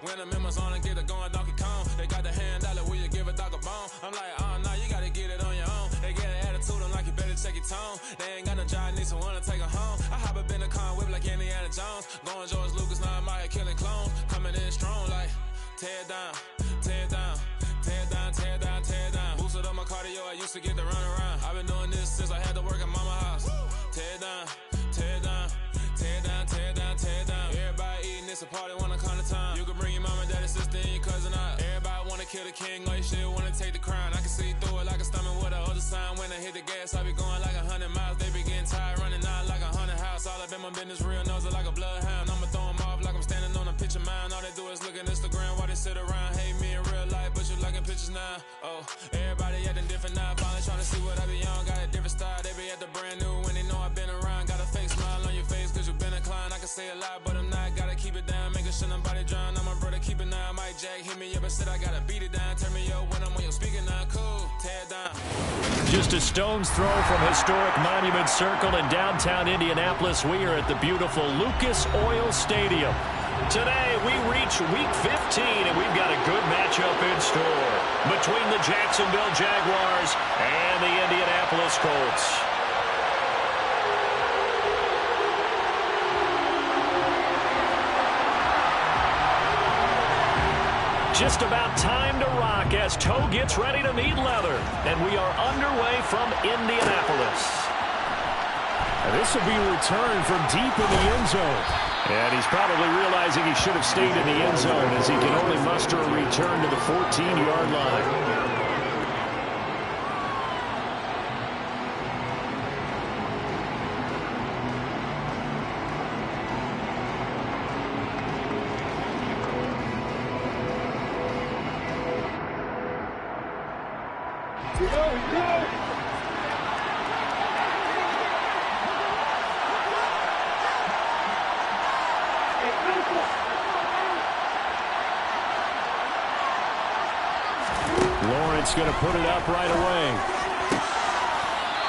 When I'm in my zone and get it going Donkey Kong. They got the hand dollar, will you give a dog a bone? I'm like, oh no, you gotta get it on your own. They get an attitude, I'm like, you better check your tone. They ain't got no job, need someone to take her home. I hop up in the car, whip like Indiana Jones. Going George Lucas, now I'm out here killing clones. Coming in strong like, tear down, tear down, tear down, tear down, tear down. Boosted up my cardio, I used to get to run around. I've been doing this since I had to work at mama house. Tear down, tear down, tear down, tear down, tear down. Everybody eating, it's a party, wanna come to time. You can bring your mama, daddy, sister, and your cousin out. Everybody wanna kill the king, or you still wanna take the crown. I can see through it like a stomach with a other sign. When I hit the gas, I be going like 100 miles. They be getting tired, running out like 100 house. All up in my business, real nose like a bloodhound. I'ma throw them off like I'm standing on a picture mound. All they do is look at Instagram while they sit around. Hate me in real life, but you liking pictures now. Oh, everybody acting different now. Finally trying to see what I be on. Got a different style, they be at the brand new when they know I've been around. Got a fake smile on your face cause you been inclined. I can say a lot, but I'm not. Gotta keep it down, making sure nobody drown. I'm my brother, keep it now. Mike Jack hit me up and said I gotta beat it down. Turn me up when I'm on your speaker now. Cool, tear down. Just a stone's throw from historic Monument Circle in downtown Indianapolis. We are at the beautiful Lucas Oil Stadium. Today we reach Week 15, and we've got a good matchup in store between the Jacksonville Jaguars and the Indianapolis Colts. Just about time to rock as Toe gets ready to meet leather. And we are underway from Indianapolis. And this will be a return from deep in the end zone. And he's probably realizing he should have stayed in the end zone as he can only muster a return to the 14-yard line. Lawrence going to put it up right away.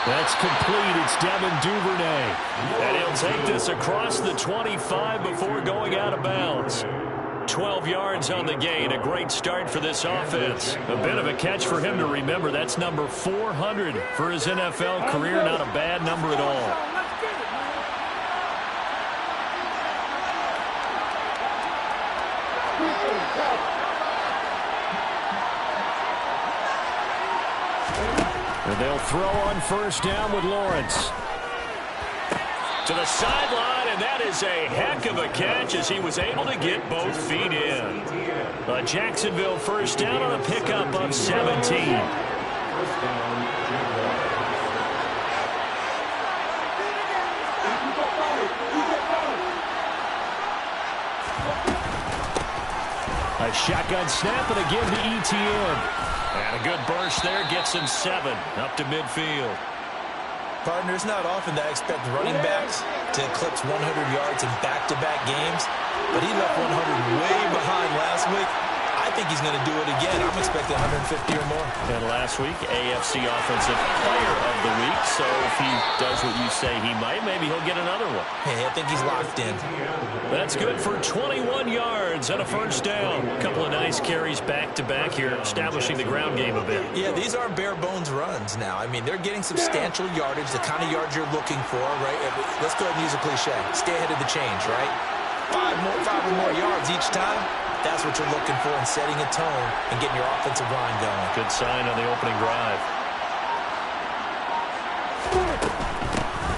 That's complete. It's Devin Duvernay. And he'll take this across the 25 before going out of bounds. 12 yards on the gain. A great start for this offense. A bit of a catch for him to remember. That's number 400 for his NFL career. Not a bad number at all. And they'll throw on first down with Lawrence. To the sideline, and that is a heck of a catch as he was able to get both feet in. A Jacksonville first down on a pickup of 17. A shotgun snap, and again to ETN. And a good burst there gets him 7 up to midfield. Partner, it's not often that I expect running backs to eclipse 100 yards in back-to-back games, but he left 100 way behind last week. I think he's going to do it again. I'm expecting 150 or more. And last week, AFC Offensive Player of the Week. So if he does what you say he might, maybe he'll get another one. Hey, I think he's locked in. That's good for 21 yards and a first down. A couple of nice carries back-to-back here, establishing the ground game a bit. Yeah, these aren't bare-bones runs now. I mean, they're getting substantial yardage, the kind of yards you're looking for, right? Let's go ahead and use a cliche. Stay ahead of the change, right? Five or more yards each time. That's what you're looking for in setting a tone and getting your offensive line going. Good sign on the opening drive.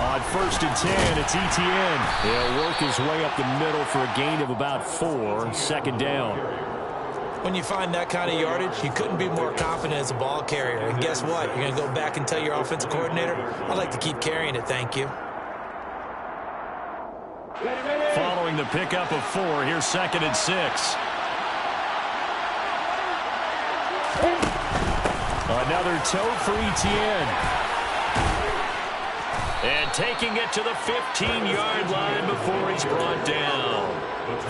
On first and 10, it's ETN. He'll work his way up the middle for a gain of about 4. Second down. When you find that kind of yardage, you couldn't be more confident as a ball carrier. And guess what? You're going to go back and tell your offensive coordinator, I'd like to keep carrying it, thank you. Following the pickup of 4, here's 2nd and 6. Another toe for Etienne. And taking it to the 15-yard line before he's brought down.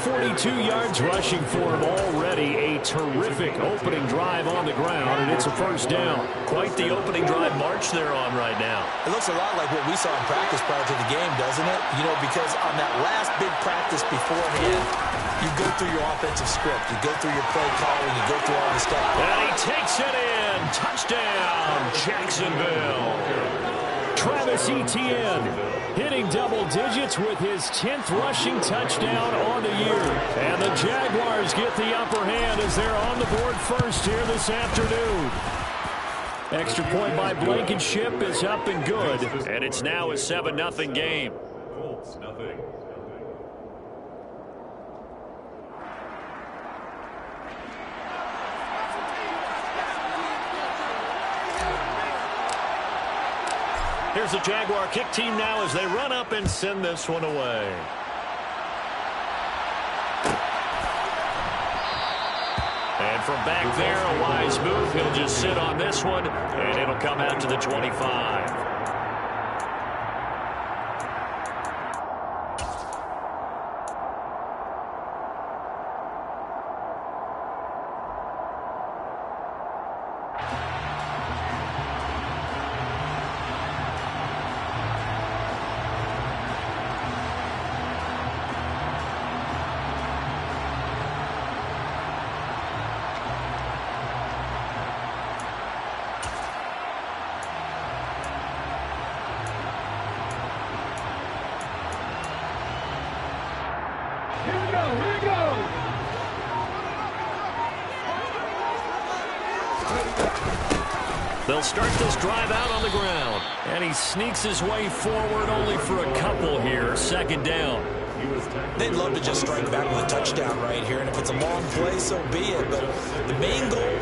42 yards rushing for him already. A terrific opening drive on the ground, and it's a first down. Quite the opening drive march they're on right now. It looks a lot like what we saw in practice prior to the game, doesn't it? You know, because on that last big practice beforehand, you go through your offensive script. You go through your play calling. You go through all the stuff. And he takes it in. Touchdown, Jacksonville. Travis Etienne hitting double digits with his 10th rushing touchdown on the year. And the Jaguars get the upper hand as they're on the board first here this afternoon. Extra point by Blankenship is up and good. And it's now a 7-0 game. Here's the Jaguar kick team now as they run up and send this one away. And from back there, a wise move. He'll just sit on this one, and it'll come out to the 25. They'll start this drive out on the ground. And he sneaks his way forward only for a couple here. Second down. They'd love to just strike back with a touchdown right here. And if it's a long play, so be it. But the main goal,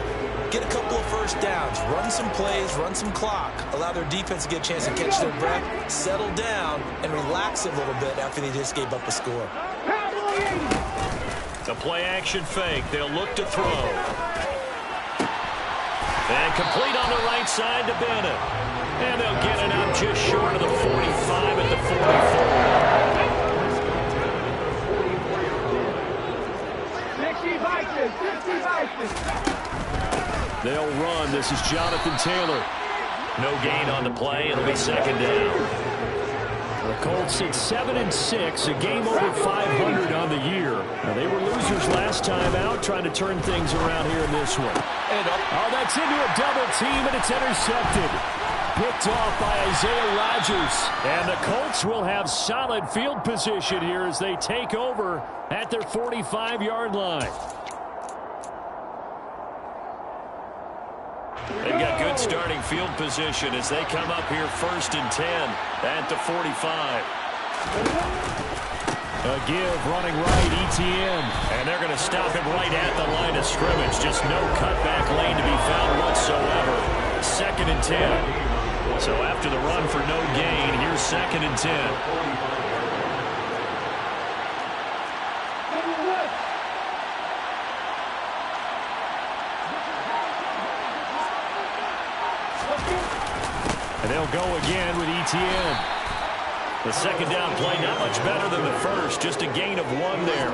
get a couple of first downs. Run some plays, run some clock. Allow their defense to get a chance to catch their breath, settle down, and relax a little bit after they just gave up a score. The play-action fake. They'll look to throw. And complete on the right side to Bennett. And they'll get it up just short of the 45 at the 44. They'll run. This is Jonathan Taylor. No gain on the play. It'll be second down. The Colts at 7-6, a game over 500 on the year. Now, they were losers last time out, trying to turn things around here in this one. Oh, that's into a double team, and it's intercepted. Picked off by Isaiah Rodgers. And the Colts will have solid field position here as they take over at their 45-yard line. They've got good starting field position as they come up here 1st and 10 at the 45. A give running right, Etienne. And they're going to stop him right at the line of scrimmage. Just no cutback lane to be found whatsoever. 2nd and 10. So after the run for no gain, here's 2nd and 10. And they'll go again with Etienne. The second down play not much better than the first. Just a gain of 1 there.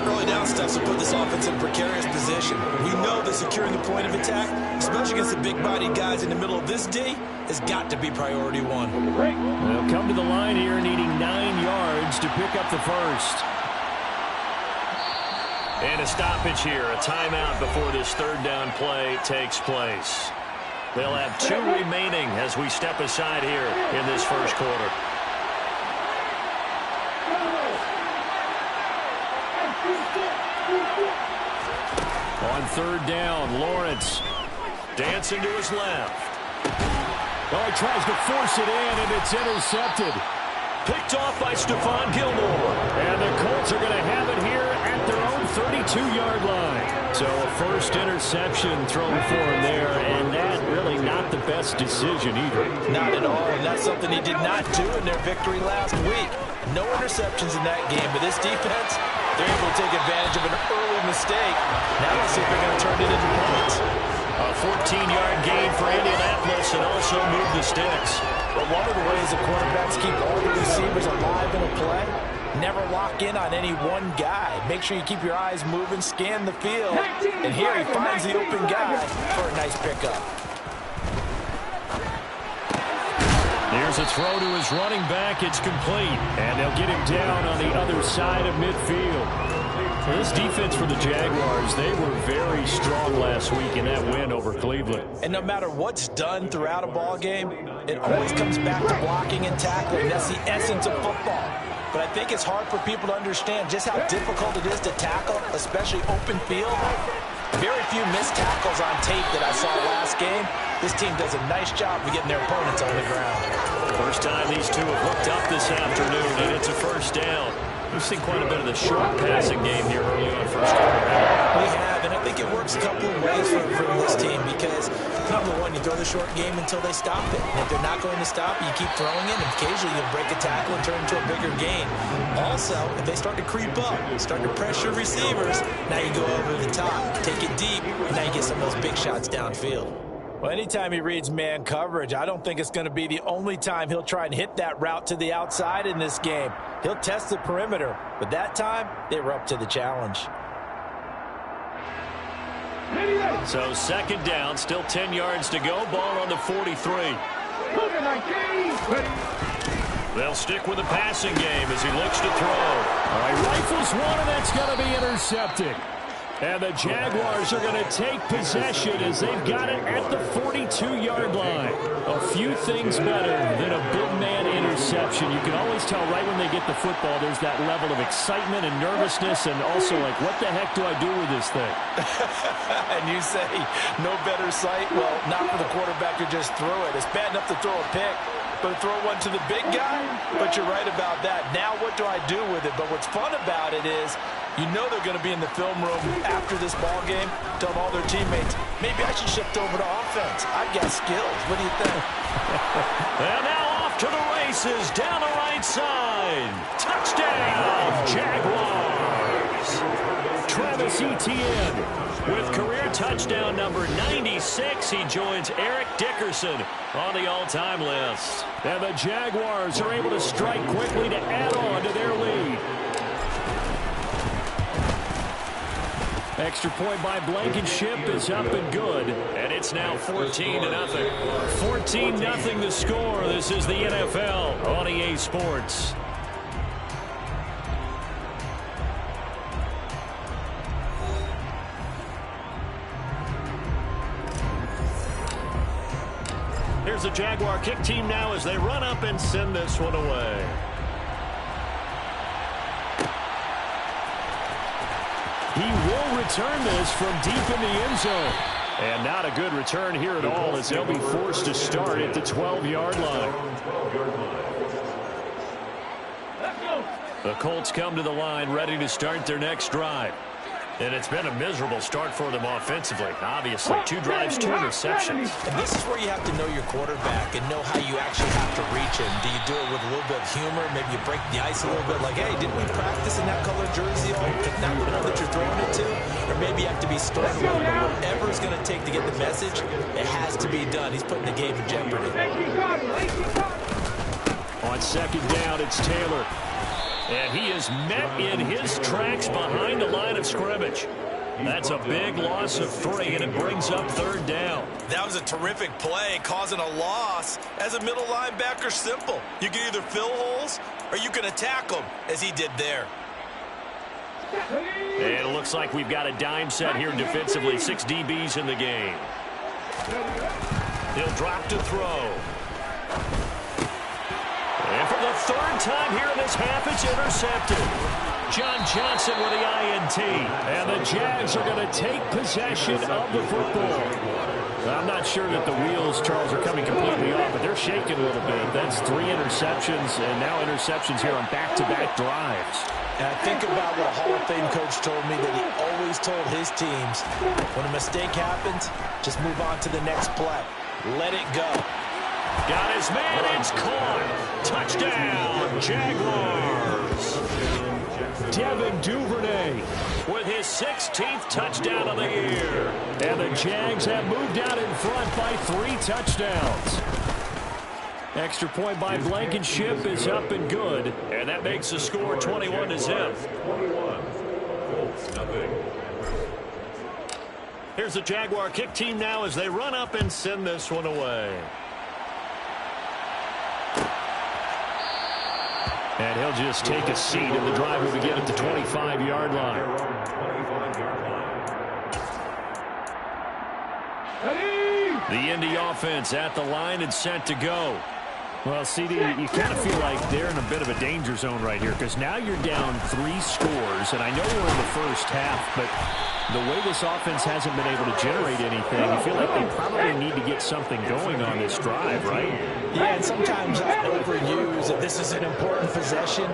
Early down stuff to put this offense in a precarious position. We know that securing the point of attack, especially against the big-bodied guys in the middle of this D, has got to be priority 1. They'll come to the line here needing 9 yards to pick up the first. And a stoppage here. A timeout before this third down play takes place. They'll have 2 remaining as we step aside here in this first quarter. On third down, Lawrence dancing to his left. Oh, he tries to force it in, and it's intercepted. Picked off by Stephon Gilmore. And the Colts are going to have it here at their own 32-yard line. So a first interception thrown for him there, and that really not the best decision either. Not at all, and that's something he did not do in their victory last week. No interceptions in that game, but this defense, they're able to take advantage of an early mistake. Now let's see if they're going to turn it into points. A 14-yard gain for Indianapolis and also moved the sticks. But one of the ways the quarterbacks keep all the receivers alive in a play, never lock in on any one guy. Make sure you keep your eyes moving, scan the field. And here he finds the open guy for a nice pickup. Here's a throw to his running back. It's complete. And they'll get him down on the other side of midfield. For this defense for the Jaguars, they were very strong last week in that win over Cleveland. And no matter what's done throughout a ball game, it always comes back to blocking and tackling. That's the essence of football. But I think it's hard for people to understand just how difficult it is to tackle, especially open field. Very few missed tackles on tape that I saw last game. This team does a nice job of getting their opponents on the ground. First time these two have hooked up this afternoon, and it's a first down. We've seen quite a bit of the short passing game here early on first quarter. We have, and I think it works a couple of ways for this team because, number one, you throw the short game until they stop it. And if they're not going to stop it, you keep throwing it, and occasionally you'll break a tackle and turn into a bigger gain. Also, if they start to creep up, start to pressure receivers, now you go over the top, take it deep, and now you get some of those big shots downfield. Well, anytime he reads man coverage, I don't think it's going to be the only time he'll try and hit that route to the outside in this game. He'll test the perimeter, but that time, they were up to the challenge. So second down, still 10 yards to go. Ball on the 43. They'll stick with the passing game as he looks to throw. All right, rifles one, and that's going to be intercepted. And the Jaguars are going to take possession as they've got it at the 42-yard line. A few things better than a big man interception. You can always tell right when they get the football, there's that level of excitement and nervousness and also like, what the heck do I do with this thing? And you say, no better sight? Well, not for the quarterback to just throw it. It's bad enough to throw a pick, but throw one to the big guy? But you're right about that. Now what do I do with it? But what's fun about it is you know they're going to be in the film room after this ball game, telling all their teammates, maybe I should shift over to offense. I've got skills. What do you think? And now off to the races, down the right side. Touchdown, Jaguars. Travis Etienne with career touchdown number 96. He joins Eric Dickerson on the all-time list. And the Jaguars are able to strike quickly to add on to their lead. Extra point by Blankenship is up and good. And it's now 14-0. 14-0 the score. This is the NFL on EA Sports. Here's the Jaguar kick team now as they run up and send this one away. He will return this from deep in the end zone. And not a good return here at all as they'll be forced to start at the 12-yard line. The Colts come to the line ready to start their next drive. And it's been a miserable start for them offensively. Obviously, 2 drives, 2 interceptions. And this is where you have to know your quarterback and know how you actually have to reach him. Do you do it with a little bit of humor? Maybe you break the ice a little bit like, hey, didn't we practice in that color jersey? Oh, isn't that the one that you're throwing it to? Or maybe you have to be stern with him. Whatever it's going to take to get the message, it has to be done. He's putting the game in jeopardy. On second down, it's Taylor. And he is met in his tracks behind the line of scrimmage. That's a big loss of 3, and it brings up third down. That was a terrific play, causing a loss. As a middle linebacker, simple. You can either fill holes or you can attack them, as he did there. And it looks like we've got a dime set here defensively. 6 DBs in the game. He'll drop to throw. And for the third time here in this half, it's intercepted. John Johnson with the INT. And the Jags are going to take possession of the football. I'm not sure that the wheels, Charles, are coming completely off, but they're shaking a little bit. That's 3 interceptions, and now interceptions here on back-to-back drives. And I think about what a Hall of Fame coach told me that he always told his teams, when a mistake happens, just move on to the next play. Let it go. Got his man, it's caught. Touchdown, Jaguars. Devin Duvernay with his 16th touchdown of the year. And the Jags have moved out in front by 3 touchdowns. Extra point by Blankenship is up and good. And that makes the score 21-0. Here's the Jaguar kick team now as they run up and send this one away. And he'll just take a seat, and the drive will begin at the 25-yard line. The Indy offense at the line and set to go. Well, CD, you kind of feel like they're in a bit of a danger zone right here because now you're down 3 scores, and I know we're in the first half, but the way this offense hasn't been able to generate anything, you feel like they probably need to get something going on this drive, right? Yeah, and sometimes I overuse that this is an important possession,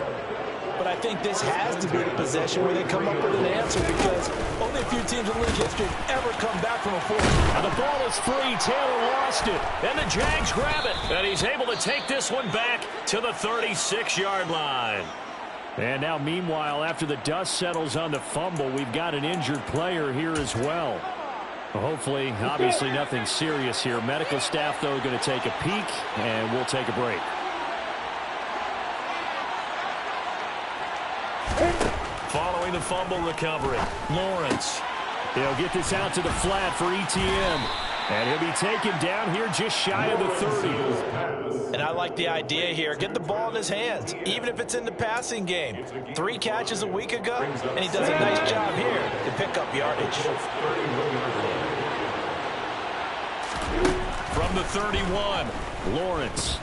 but I think this has to be the possession where they come up with an answer because only a few teams in league history have ever come back from a 4. And the ball is free. Taylor lost it. And the Jags grab it. And he's able to take this one back to the 36-yard line. And now, meanwhile, after the dust settles on the fumble, we've got an injured player here as well. Hopefully, obviously nothing serious here. Medical staff, though, going to take a peek, and we'll take a break. Following the fumble recovery, Lawrence. He'll get this out to the flat for ETN. And he'll be taken down here just shy of the 30. And I like the idea here. Get the ball in his hands, even if it's in the passing game. 3 catches a week ago, and he does a nice job here to pick up yardage. From the 31, Lawrence.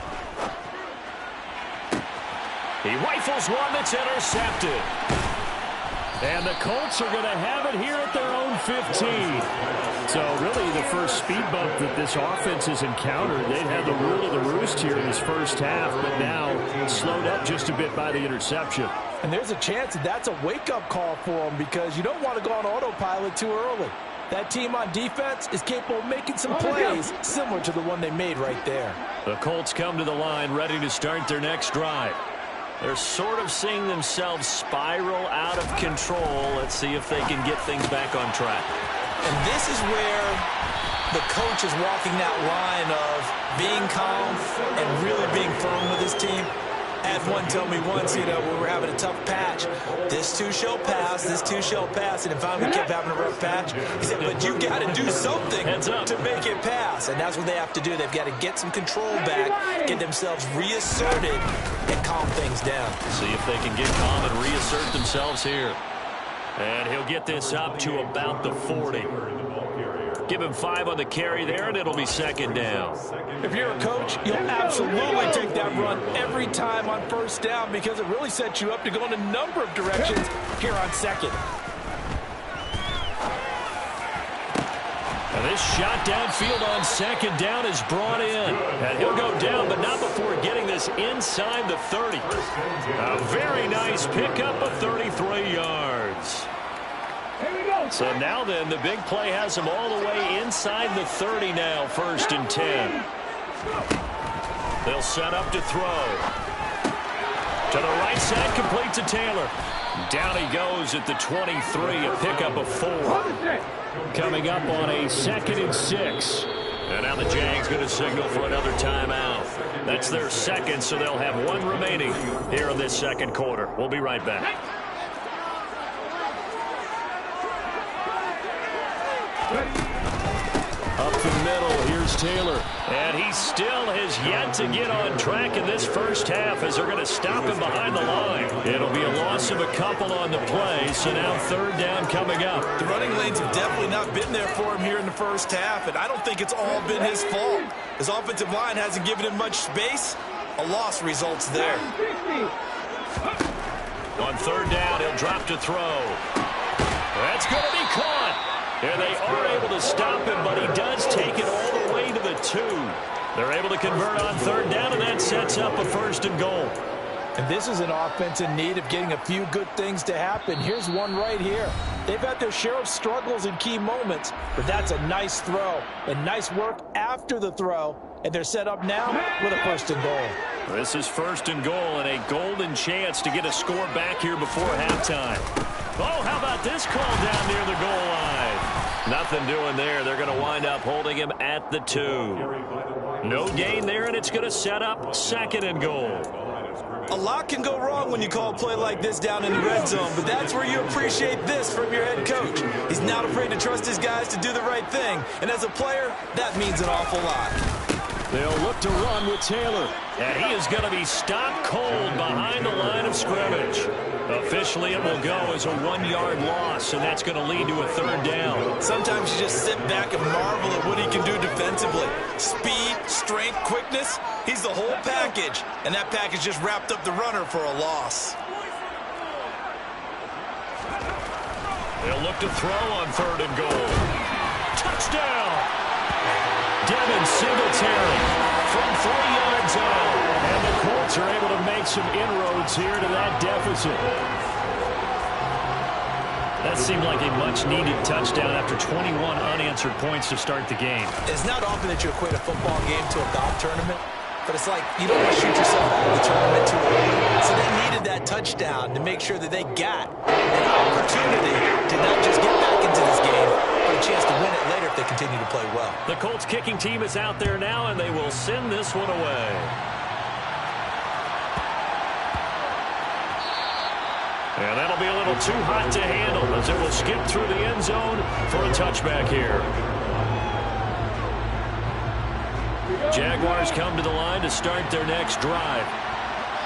He rifles one that's intercepted. And the Colts are going to have it here at their own 15. So really the first speed bump that this offense has encountered, they've had the rule of the roost here in this first half, but now slowed up just a bit by the interception. And there's a chance that that's a wake-up call for them because you don't want to go on autopilot too early. That team on defense is capable of making some plays similar to the one they made right there. The Colts come to the line ready to start their next drive. They're sort of seeing themselves spiral out of control. Let's see if they can get things back on track. And this is where the coach is walking that line of being calm and really being firm with his team. I had one tell me once, you know, when we were having a tough patch, this too shall pass, this too shall pass. And if I kept having a rough patch, he said, but you got to do something to make it pass. And that's what they have to do. They've got to get some control back, get themselves reasserted, and calm things down. See if they can get calm and reassert themselves here. And he'll get this up to about the 40. Give him 5 on the carry there, and it'll be second down. If you're a coach, you'll absolutely take that run every time on first down because it really sets you up to go in a number of directions here on second. And this shot downfield on second down is brought in. And he'll go down, but not before getting this inside the 30. A very nice pickup of 33 yards. So now then, the big play has him all the way inside the 30 now, 1st and 10. They'll set up to throw. To the right side, complete to Taylor. Down he goes at the 23, a pickup of 4. Coming up on a 2nd and 6. And now the Jags going to signal for another timeout. That's their second, so they'll have 1 remaining here in this second quarter. We'll be right back. Up the middle, here's Taylor. And he still has yet to get on track in this first half as they're going to stop him behind the line. It'll be a loss of a couple on the play, so now 3rd down coming up. The running lanes have definitely not been there for him here in the first half, and I don't think it's all been his fault. His offensive line hasn't given him much space. A loss results there. On 3rd down, he'll drop to throw. That's going to be caught. And they are able to stop him, but he does take it all the way to the 2. They're able to convert on 3rd down, and that sets up a 1st and goal. And this is an offense in need of getting a few good things to happen. Here's one right here. They've had their share of struggles in key moments, but that's a nice throw. And nice work after the throw and they're set up now with a 1st and goal. This is 1st and goal and a golden chance to get a score back here before halftime. Oh, how about this call down near the goal line? Nothing doing there. They're going to wind up holding him at the 2. No gain there, and it's going to set up 2nd and goal. A lot can go wrong when you call a play like this down in the red zone, but that's where you appreciate this from your head coach. He's not afraid to trust his guys to do the right thing, and as a player, that means an awful lot. They'll look to run with Taylor. And he is going to be stopped cold behind the line of scrimmage. Officially, it will go as a 1-yard loss, and that's going to lead to a 3rd down. Sometimes you just sit back and marvel at what he can do defensively. Speed, strength, quickness, he's the whole package. And that package just wrapped up the runner for a loss. They'll look to throw on 3rd and goal. Touchdown! Devin Singletary from 3 yards out. And the Colts are able to make some inroads here to that deficit. That seemed like a much-needed touchdown after 21 unanswered points to start the game. It's not often that you equate a football game to a golf tournament, but it's like you don't want to shoot yourself out of the tournament too early. So they needed that touchdown to make sure that they got an opportunity to not just get back into this game, but a chance to win it later if they continue to play well. The Colts kicking team is out there now, and they will send this one away. And that'll be a little too hot to handle as it will skip through the end zone for a touchback here. Jaguars come to the line to start their next drive.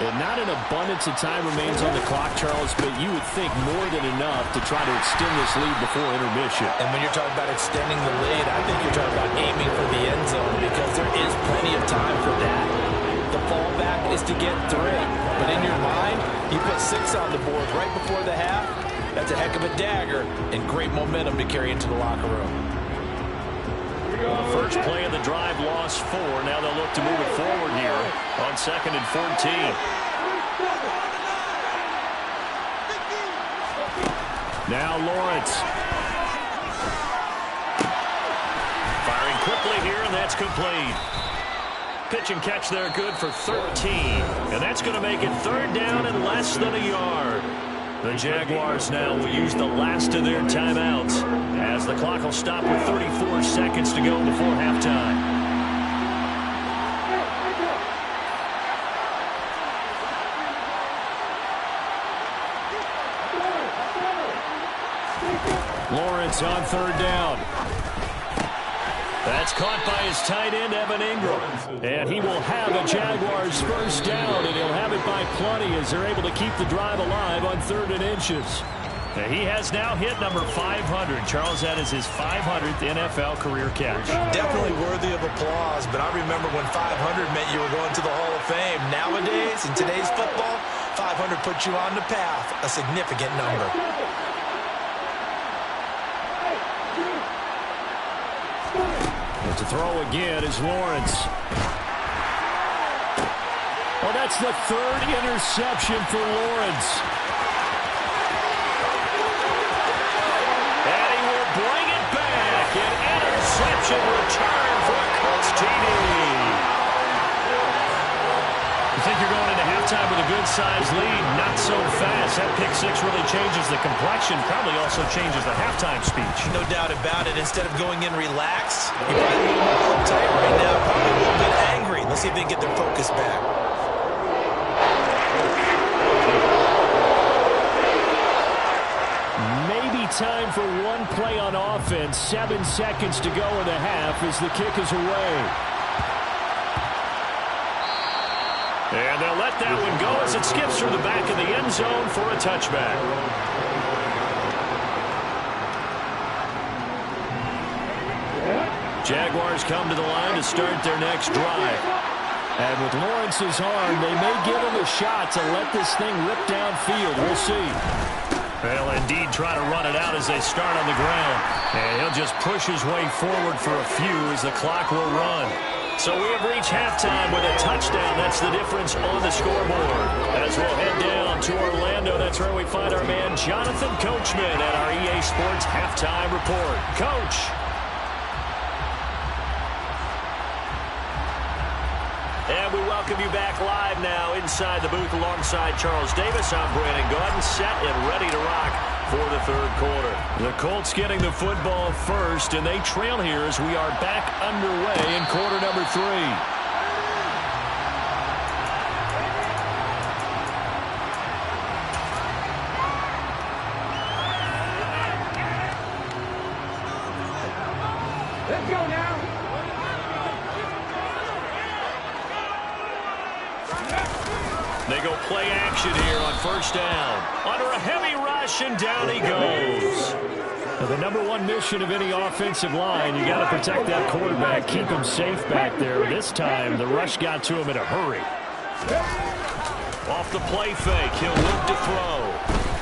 And not an abundance of time remains on the clock, Charles, but you would think more than enough to try to extend this lead before intermission. And when you're talking about extending the lead, I think you're talking about aiming for the end zone because there is plenty of time for that. The fallback is to get 3. But in your mind, you put 6 on the board right before the half. That's a heck of a dagger and great momentum to carry into the locker room. Well, the first play of the drive lost 4. Now they'll look to move it forward here on 2nd and 14. Now Lawrence. Firing quickly here, and that's complete. Pitch and catch there good for 13. And that's going to make it 3rd down and less than a yard. The Jaguars now will use the last of their timeouts as the clock will stop with 34 seconds to go before halftime. Lawrence on 3rd down. That's caught by his tight end, Evan Ingram. And he will have a Jaguars 1st down, and he'll have it by plenty as they're able to keep the drive alive on 3rd and inches. He has now hit number 500. Charles, that is his 500th NFL career catch. Definitely worthy of applause, but I remember when 500 meant you were going to the Hall of Fame. Nowadays, in today's football, 500 puts you on the path, a significant number. To throw again is Lawrence. Well, that's the 3rd interception for Lawrence. And he will bring it back. An interception return for a Colts TD. You think you're going into halftime with a good-sized lead? Not so fast. That pick 6 really changes the complexion. Probably also changes the halftime speech. No doubt about it. Instead of going in relaxed, you're probably a little more uptight right now. Probably a little bit angry. Let's see if they can get their focus back. Maybe time for one play on offense. 7 seconds to go in the half as the kick is away. And they'll let that one go as it skips through the back of the end zone for a touchback. Jaguars come to the line to start their next drive. And with Lawrence's arm, they may give him a shot to let this thing rip downfield. We'll see. They'll indeed try to run it out as they start on the ground. And he'll just push his way forward for a few as the clock will run. So we have reached halftime with a touchdown. That's the difference on the scoreboard. As we'll head down to Orlando, that's where we find our man Jonathan Coachman at our EA Sports Halftime Report. Coach. And we welcome you back live now inside the booth alongside Charles Davis. I'm Brandon Gaudin, set and ready to rock for the third quarter. The Colts getting the football first, and they trail here as we are back underway in quarter number 3. They go play action here on first down. Under a heavy rush, and down he goes. Now, the number one mission of any offensive line, you got to protect that quarterback, keep him safe back there. This time, the rush got to him in a hurry. Off the play fake, he'll look to throw.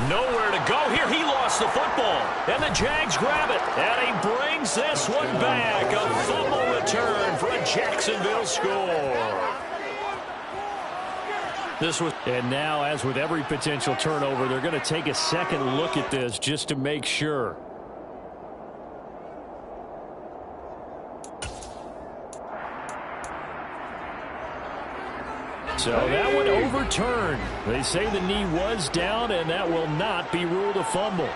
Nowhere to go here. He lost the football. And the Jags grab it. And he brings this one back. A fumble return for a Jacksonville score. And now, as with every potential turnover, they're going to take a second look at this just to make sure. So that one overturned. They say the knee was down, and that will not be ruled a fumble.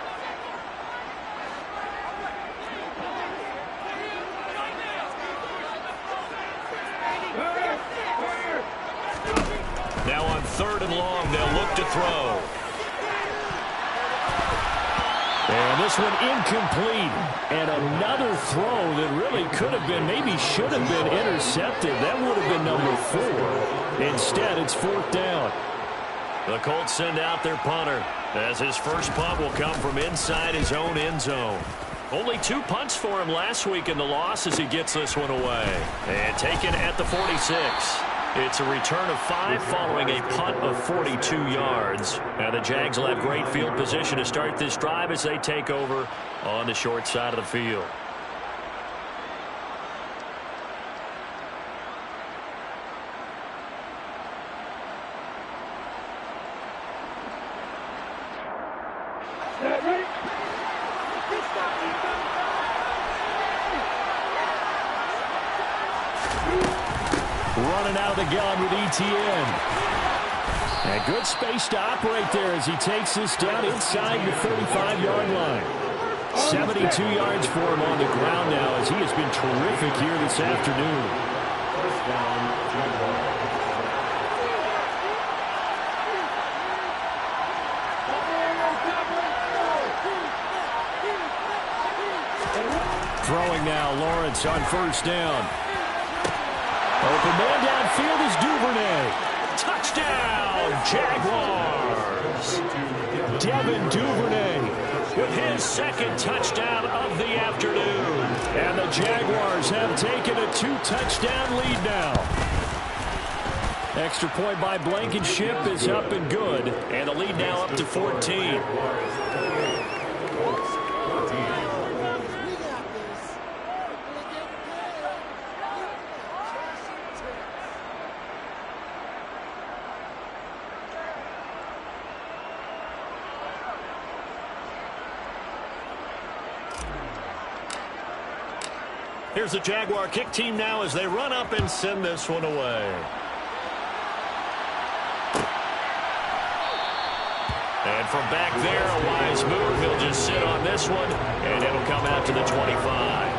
Now on third and long, they'll look to throw. And this one incomplete. And another throw that really could have been, maybe should have been intercepted. That would have been number 4. Instead, it's fourth down. The Colts send out their punter, as his first punt will come from inside his own end zone. Only 2 punts for him last week in the loss as he gets this one away. And taken at the 46. It's a return of 5 following a punt of 42 yards. Now the Jags will have great field position to start this drive as they take over on the short side of the field. Running out of the gun with ETN. And good space to operate there as he takes this down inside the 35-yard line. 72 yards for him on the ground now as he has been terrific here this afternoon. Throwing now, Lawrence on first down. Open man downfield is Duvernay. Touchdown, Jaguars. Devin Duvernay with his second touchdown of the afternoon. And the Jaguars have taken a 2-touchdown lead now. Extra point by Blankenship is up and good. And the lead now up to 14. Here's the Jaguar kick team now as they run up and send this one away. And from back there, a wise move. He'll just sit on this one, and it'll come out to the 25.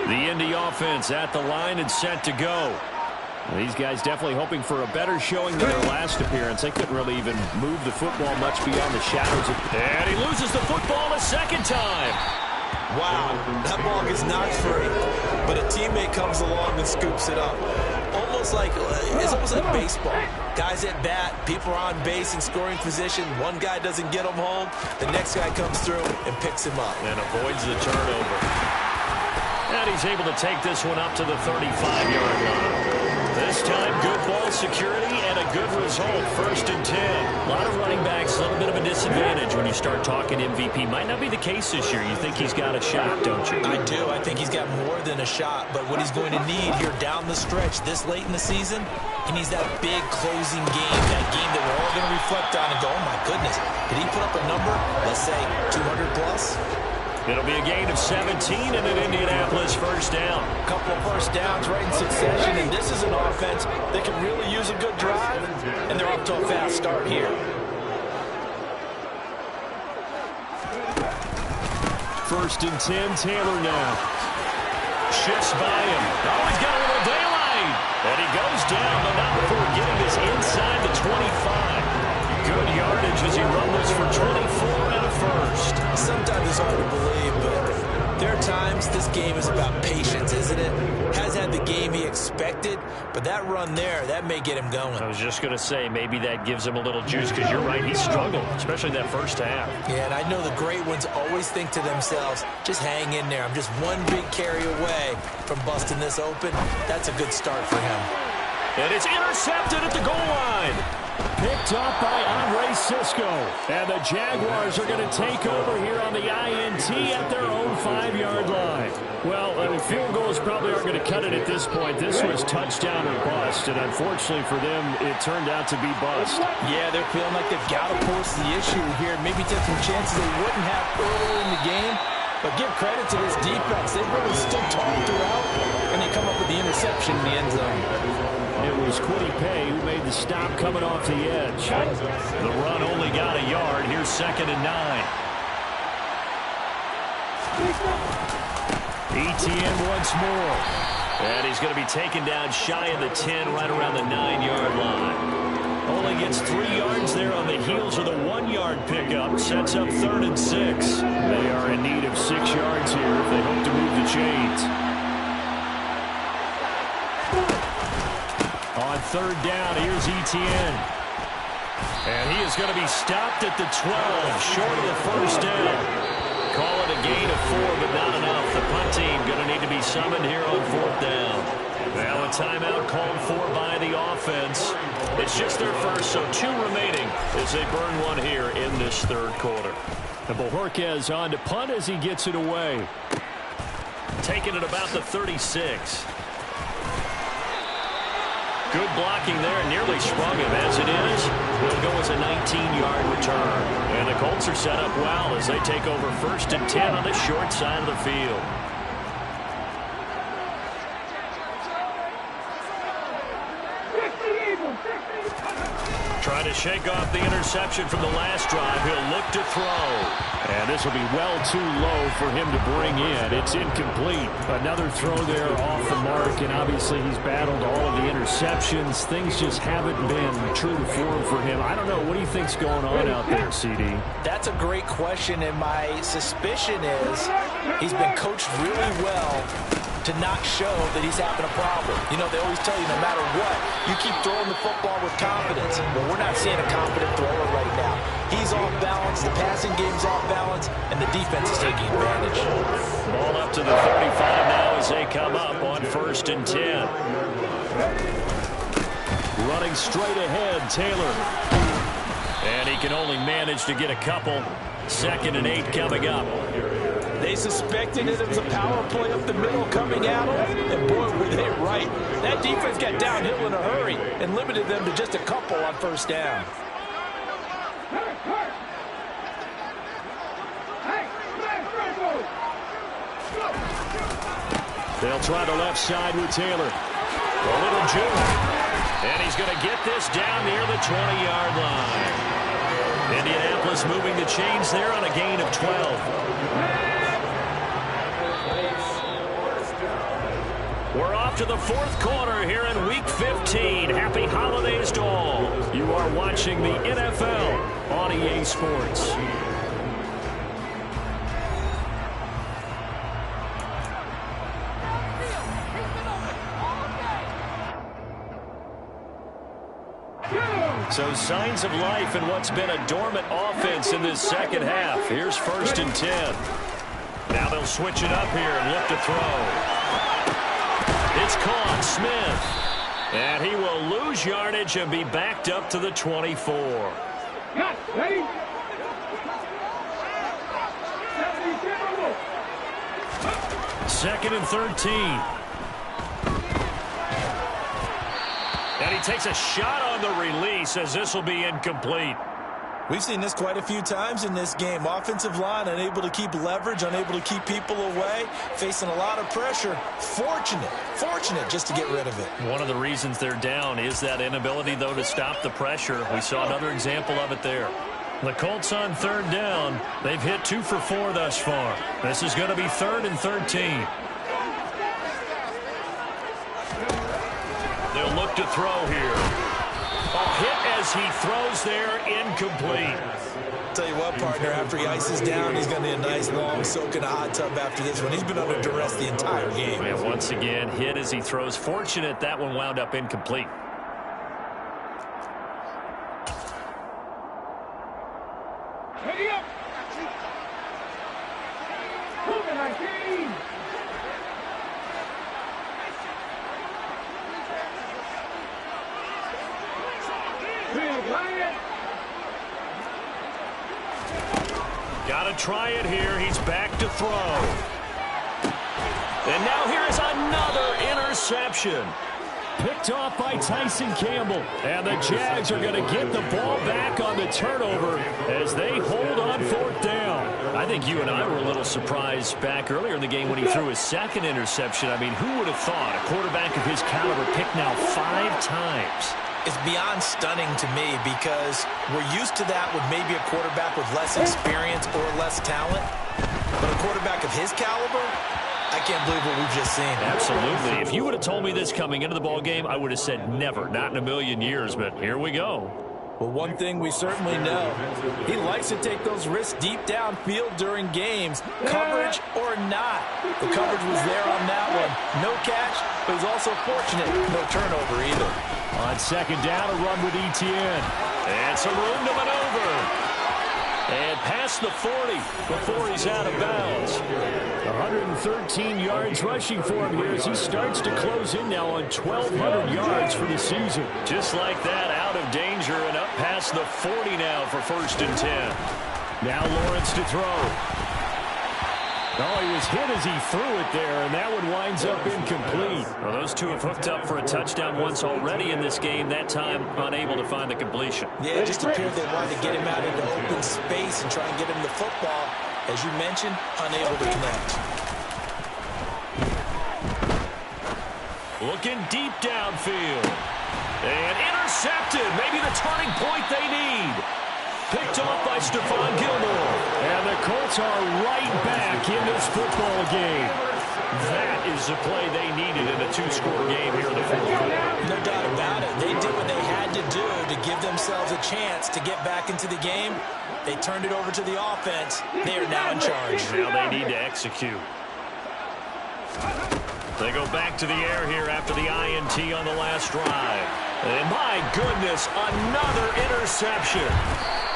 The Indy offense at the line and set to go. These guys definitely hoping for a better showing than their last appearance. They couldn't really even move the football much beyond the shadows. And he loses the football a second time. Wow, that ball gets knocked free, but a teammate comes along and scoops it up. Almost almost like baseball. Guys at bat, people are on base in scoring position. One guy doesn't get them home. The next guy comes through and picks him up. And avoids the turnover. And he's able to take this one up to the 35-yard line. This time, good ball security and a good result. 1st and 10. A lot of running backs, a little bit of a disadvantage when you start talking MVP. Might not be the case this year. You think he's got a shot, don't you? I do. I think he's got more than a shot. But what he's going to need here down the stretch this late in the season, he needs that big closing game, that game that we're all going to reflect on and go, oh, my goodness, did he put up a number, let's say, 200 plus? It'll be a gain of 17 and an Indianapolis first down. A couple of first downs right in succession, and this is an offense that can really use a good drive, and they're off to a fast start here. 1st and 10, Taylor now. Shifts by him. Oh, he's got a little daylight. And he goes down, but not before getting this inside the 25. Good yardage as he rumbles for 24 and a first. Sometimes it's hard to believe, but there are times this game is about patience, isn't it? Has had the game he expected, but that run there, that may get him going. I was just going to say, maybe that gives him a little juice, because you're right, he struggled, especially that first half. Yeah, and I know the great ones always think to themselves, just hang in there. I'm just one big carry away from busting this open. That's a good start for him. And it's intercepted at the goal line. Picked up by Andre Sisco. And the Jaguars are going to take over here on the INT at their own 5-yard line. Well, field goals probably aren't going to cut it at this point. This was touchdown or bust, and unfortunately for them, it turned out to be bust. Yeah, they're feeling like they've got to force the issue here. Maybe take some chances they wouldn't have earlier in the game. But give credit to this defense. They've really stood tall throughout, and they come up with the interception in the end zone. It was Quiddy Pay who made the stop coming off the edge. The run only got a yard. Here's 2nd and 9. Etienne once more. And he's going to be taken down shy of the 10, right around the 9-yard line. Only gets 3 yards there on the heels of the 1-yard pickup. Sets up 3rd and 6. They are in need of 6 yards here if they hope to move the chains. On 3rd down, here's Etienne. And he is going to be stopped at the 12, short of the first down. Call it a gain of 4, but not enough. The punt team going to need to be summoned here on 4th down. Now a timeout called for by the offense. It's just their first, so 2 remaining as they burn one here in this 3rd quarter. And Bojorquez on to punt as he gets it away. Taking it about the 36. Good blocking there, and nearly sprung him. As it is, it'll go as a 19-yard return. And the Colts are set up well as they take over 1st and 10 on the short side of the field. Trying to shake off the interception from the last drive. He'll look to throw. And this will be well too low for him to bring in. It's incomplete. Another throw there off the mark, and obviously he's battled all of the interceptions. Things just haven't been true to form for him. I don't know. What do you think's going on out there, CD? That's a great question, and my suspicion is he's been coached really well to not show that he's having a problem. You know, they always tell you no matter what, you keep throwing the football with confidence. Well, we're not seeing a confident thrower right now. He's off balance, the passing game's off balance, and the defense is taking advantage. Ball up to the 35 now as they come up on 1st and 10. Running straight ahead, Taylor. And he can only manage to get a couple. 2nd and 8 coming up. They suspected it was a power play up the middle coming at them, and boy, were they right. That defense got downhill in a hurry and limited them to just a couple on 1st down. They'll try the left side with Taylor. A little juke. And he's going to get this down near the 20-yard line. Indianapolis moving the chains there on a gain of 12. We're off to the 4th quarter here in Week 15. Happy holidays to all. You are watching the NFL on EA Sports. So signs of life in what's been a dormant offense in this second half. Here's 1st and 10. Now they'll switch it up here and look to throw. It's caught. Smith. And he will lose yardage and be backed up to the 24. Ready? 2nd and 13. And he takes a shot on the release as this will be incomplete. We've seen this quite a few times in this game. Offensive line unable to keep leverage, unable to keep people away, facing a lot of pressure. Fortunate just to get rid of it. One of the reasons they're down is that inability, though, to stop the pressure. We saw another example of it there. The Colts on 3rd down. They've hit 2 for 4 thus far. This is going to be 3rd and 13. They'll look to throw here. A hit as he throws there, incomplete. Tell you what, partner, after he ices down, he's going to need a nice long soak in a hot tub after this one. He's been under duress the entire game. And once again, hit as he throws. Fortunate that one wound up incomplete. Ready up. Move it, 19. Got to try it here. He's back to throw. And now here's another interception. Picked off by Tyson Campbell. And the Jags are going to get the ball back on the turnover as they hold on 4th down. I think you and I were a little surprised back earlier in the game when he threw his 2nd interception. I mean, who would have thought a quarterback of his caliber picked now 5 times? It's beyond stunning to me because we're used to that with maybe a quarterback with less experience or less talent. But a quarterback of his caliber, I can't believe what we've just seen. Absolutely. If you would have told me this coming into the ball game, I would have said never, not in a million years. But here we go. Well, one thing we certainly know, he likes to take those risks deep downfield during games, coverage or not. The coverage was there on that one. No catch, but he's also fortunate. No turnover either. On 2nd down, a run with Etienne. And some room to maneuver. And past the 40 before he's out of bounds. 113 yards rushing for him here as he starts to close in now on 1,200 yards for the season. Just like that, out of danger and up past the 40 now for 1st and 10. Now Lawrence to throw. Oh, he was hit as he threw it there, and that one winds up incomplete. Well, those two have hooked up for a touchdown once already in this game, that time unable to find the completion. Yeah, it just appeared they wanted to get him out into open space and try and get him the football. As you mentioned, unable to connect. Looking deep downfield. And intercepted. Maybe the turning point they need. Picked off by Stephon Gilmore. And the Colts are right back in this football game. That is the play they needed in a 2-score game here in the fourth quarter. No doubt about it. They did what they had to do to give themselves a chance to get back into the game. They turned it over to the offense. They are now in charge. Now they need to execute. They go back to the air here after the INT on the last drive. And my goodness, another interception.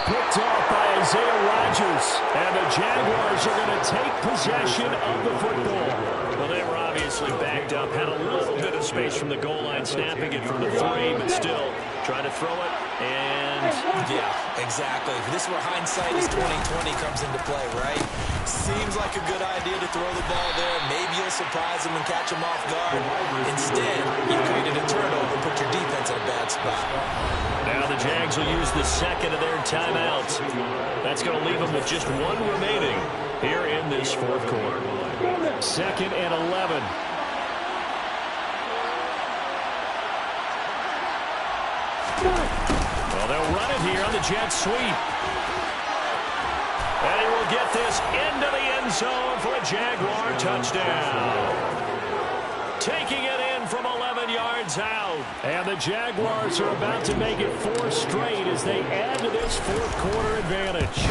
Picked off by Isaiah Rodgers. And the Jaguars are going to take possession of the football. Well, they were obviously backed up. Had a little bit of space from the goal line, snapping it from the 3, but still trying to throw it. And yeah, exactly. This is where hindsight is 20/20 comes into play, right? Seems like a good idea to throw the ball there. Maybe you'll surprise them and catch them off guard. Instead, you created a turnover, put your defense in a bad spot. Now the Jags will use the 2nd of their timeouts. That's going to leave them with just 1 remaining here in this 4th quarter. 2nd and 11. Well, they'll run it here on the jet sweep. And he will get this into the end zone for a Jaguar touchdown. Taking it in from 11 yards out. And the Jaguars are about to make it 4 straight as they add to this 4th quarter advantage.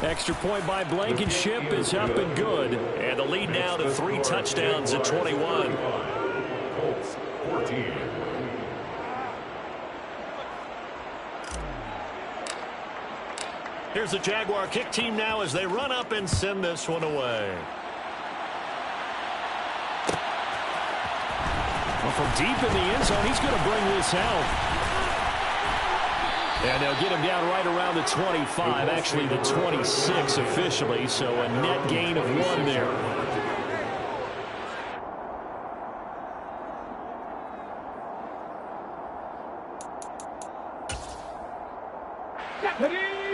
Extra point by Blankenship is up and good. And the lead now to 3 touchdowns at 21. Here's the Jaguar kick team now as they run up and send this one away. Well, from deep in the end zone, he's going to bring this out. And they'll get him down right around the 25, actually the 26 officially, so a net gain of 1 there.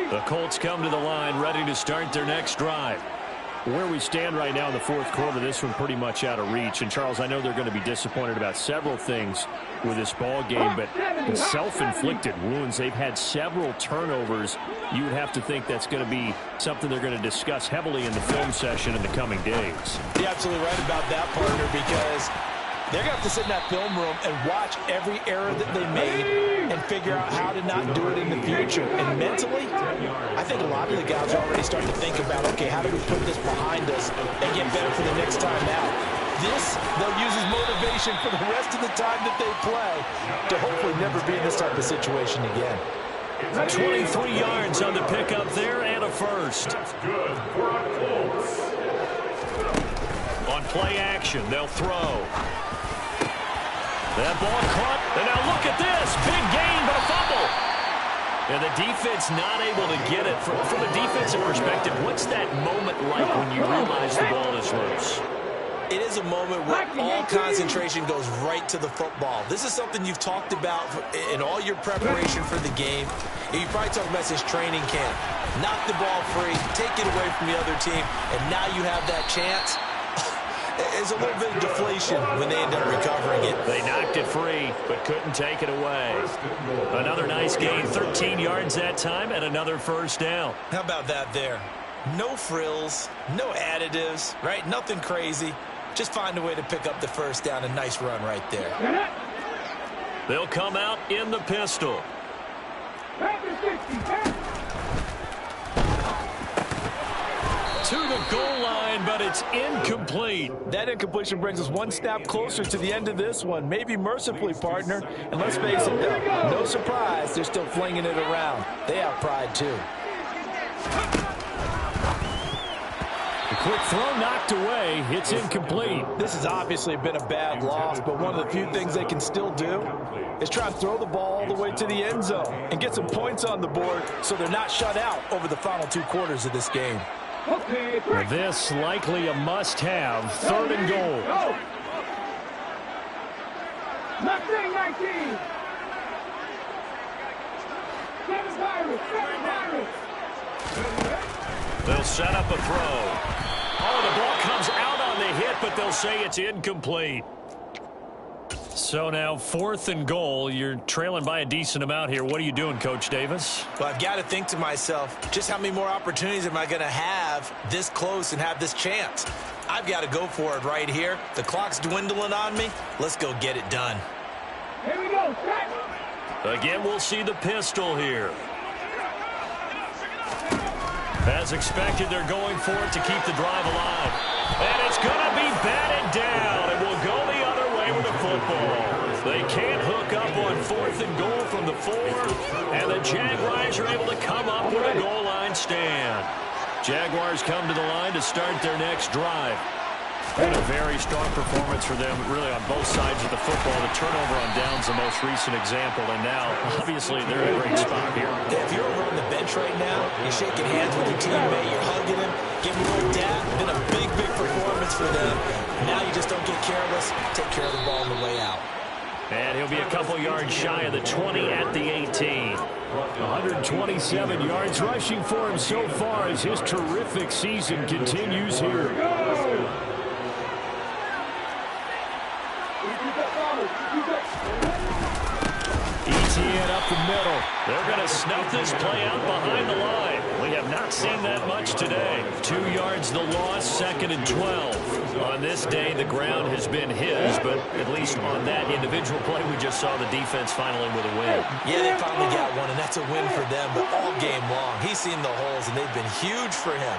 The Colts come to the line, ready to start their next drive. Where we stand right now in the fourth quarter, this one pretty much out of reach. And, Charles, I know they're going to be disappointed about several things with this ball game, but self-inflicted wounds. They've had several turnovers. You would have to think that's going to be something they're going to discuss heavily in the film session in the coming days. You're absolutely right about that, partner, because they're going to have to sit in that film room and watch every error that they made and figure out how to not do it in the future. And mentally, I think a lot of the guys are already starting to think about, okay, how do we put this behind us and get better for the next time out? This, they'll use as motivation for the rest of the time that they play to hopefully never be in this type of situation again. 23 yards on the pickup there and a first. That's good for our Colts. On play action, they'll throw. That ball caught, and now look at this. Big gain, but a fumble. And the defense not able to get it. From a defensive perspective, what's that moment like when you realize the ball is loose? It is a moment where all concentration goes right to the football. This is something you've talked about in all your preparation for the game. And you probably talked about since training camp. Knock the ball free, take it away from the other team, and now you have that chance. There's a little bit of deflation when they end up recovering it. They knocked it free, but couldn't take it away. Another nice gain, 13 yards that time, and another first down. How about that there? No frills, no additives, right? Nothing crazy. Just find a way to pick up the first down. A nice run right there. They'll come out in the pistol. To the goal line, but it's incomplete. That incompletion brings us one step closer to the end of this one. Maybe mercifully, partner. And let's face it, no surprise, they're still flinging it around. They have pride, too. A quick throw knocked away. It's incomplete. This has obviously been a bad loss, but one of the few things they can still do is try and throw the ball all the way to the end zone and get some points on the board so they're not shut out over the final 2 quarters of this game. This likely a must-have. 3rd and goal. 19. They'll set up a throw. Oh, the ball comes out on the hit, but they'll say it's incomplete. So now 4th and goal. You're trailing by a decent amount here. What are you doing, Coach Davis? Well, I've got to think to myself, just how many more opportunities am I going to have this close and have this chance? I've got to go for it right here. The clock's dwindling on me. Let's go get it done. Here we go. Again, we'll see the pistol here. As expected, they're going for it to keep the drive alive. And it's going to be batted down. It will go the other way with the football. They can't hook up on 4th and goal from the 4. And the Jaguars are able to come up with a goal line stand. Jaguars come to the line to start their next drive. And a very strong performance for them, really, on both sides of the football. The turnover on downs, the most recent example, and now, obviously, they're in a great spot here. Yeah, if you're over on the bench right now, you're shaking hands with your teammate, you're hugging him, giving him a little dap. Been a big, big performance for them. Now you just don't get careless. Take care of the ball on the way out. And he'll be a couple yards shy of the 20 at the 18. 127 yards rushing for him so far as his terrific season continues here. ETN up the middle. They're going to snuff this play out behind the line. We have not seen that much today. 2 yards the loss, 2nd and 12. On this day, the ground has been his, but at least on that individual play, we just saw the defense finally with a win. Yeah, they finally got one, and that's a win for them, but all game long, he's seen the holes, and they've been huge for him.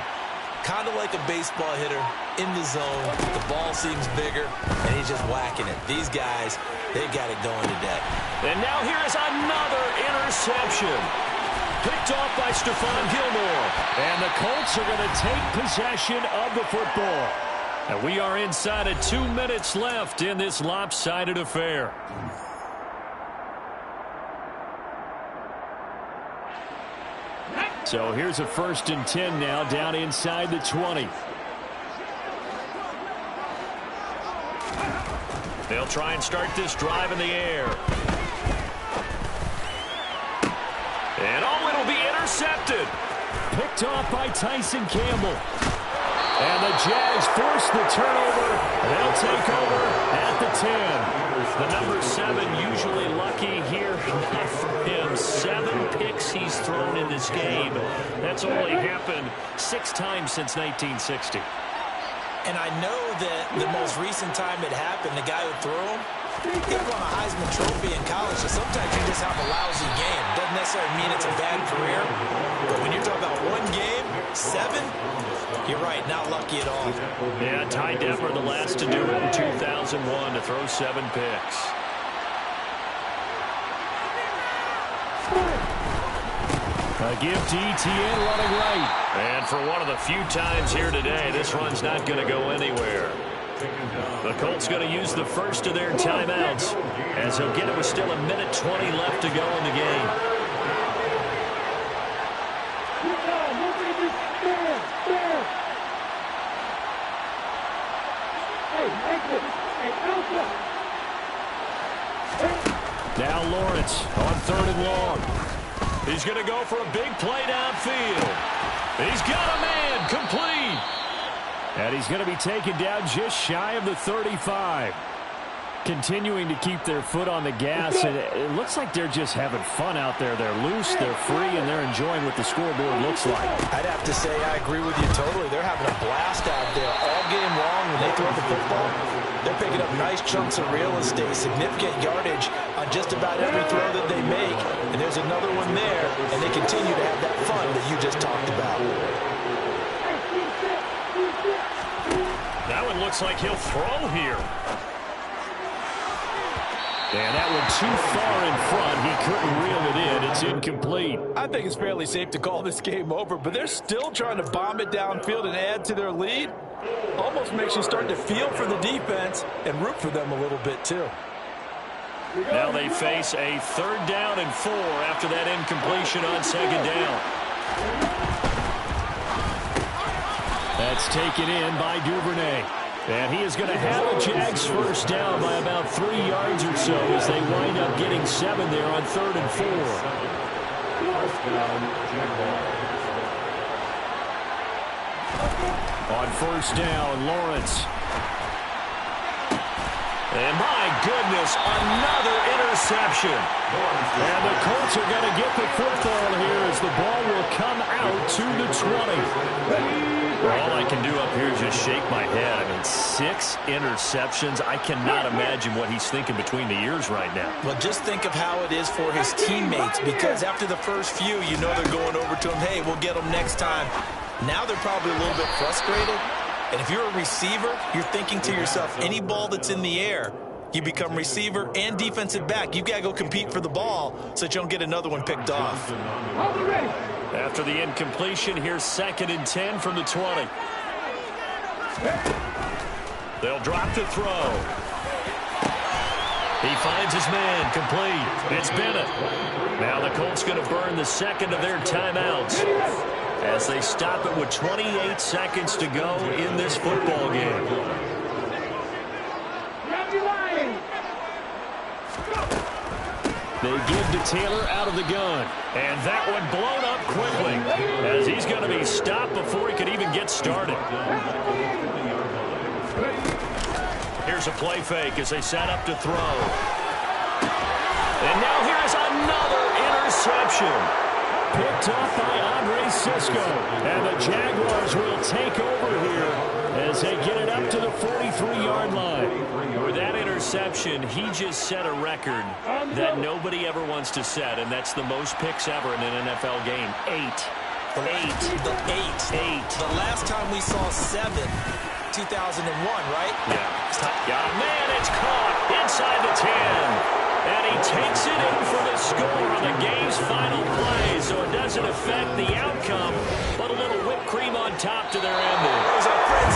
Kind of like a baseball hitter in the zone. The ball seems bigger, and he's just whacking it. These guys, they've got it going today. And now here is another interception. Picked off by Stephon Gilmore. And the Colts are going to take possession of the football. And we are inside of 2 minutes left in this lopsided affair. So here's a 1st and 10 now, down inside the 20. They'll try and start this drive in the air. And it'll be intercepted. Picked off by Tyson Campbell. And the Jags force the turnover. They'll take over at the 10. The number 7 usually lucky here. Not for him. 7 picks he's thrown in this game. That's only happened 6 times since 1960. And I know that the most recent time it happened, the guy who threw him, he won a Heisman Trophy in college, so sometimes you just have a lousy game. Doesn't necessarily mean it's a bad career, but when you're talking about 1 game, 7, you're right, not lucky at all. Yeah, Ty Detmer, the last to do it in 2001, to throw 7 picks. A give to Etienne running right. And for one of the few times here today, this run's not going to go anywhere. The Colts going to use the first of their timeouts, as he'll get it with still 1:20 left to go in the game. Now Lawrence on 3rd and long. He's going to go for a big play downfield. He's got a man complete. And he's going to be taken down just shy of the 35. Continuing to keep their foot on the gas, and it looks like they're just having fun out there. They're loose, they're free, and they're enjoying what the scoreboard looks like. I'd have to say I agree with you totally. They're having a blast out there all game long. When they throw the football, they're picking up nice chunks of real estate, significant yardage on just about every throw that they make. And there's another one there, and they continue to have that fun that you just talked about. That one looks like he'll throw here. And that one too far in front. He couldn't reel it in. It's incomplete. I think it's fairly safe to call this game over, but they're still trying to bomb it downfield and add to their lead. Almost makes you start to feel for the defense and root for them a little bit too. Now they face a 3rd down and 4 after that incompletion on 2nd down. That's taken in by Duvernay. And he is going to have the Jags first down by about 3 yards or so as they wind up getting 7 there on 3rd and 4. On 1st down, Lawrence. And my goodness, another interception. And the Colts are going to get the football here as the ball will come out to the 20. All I can do up here is just shake my head. I mean, 6 interceptions. I cannot imagine what he's thinking between the ears right now. Well, just think of how it is for his teammates, because after the first few, you know they're going over to him, hey, we'll get them next time. Now they're probably a little bit frustrated. And if you're a receiver, you're thinking to yourself, any ball that's in the air, you become receiver and defensive back. You've got to go compete for the ball so that you don't get another one picked off. After the incompletion, here's 2nd and 10 from the 20. They'll drop to throw. He finds his man, complete. It's Bennett. Now the Colts going to burn the 2nd of their timeouts as they stop it with 28 seconds to go in this football game. They give to Taylor out of the gun. And that one blown up quickly as he's going to be stopped before he could even get started. Here's a play fake as they set up to throw. And now here's another interception. Picked off by Andre Sisco. And the Jaguars will take over here as they get it up to the 43-yard line. With that interception, he just set a record that nobody ever wants to set, and that's the most picks ever in an NFL game. 8. The last time we saw 7, 2001, right? Yeah. Got a man, it's caught inside the 10. And he takes it in for the score on the game's final play. So it doesn't affect the outcome, but a little whipped cream on top to their ending.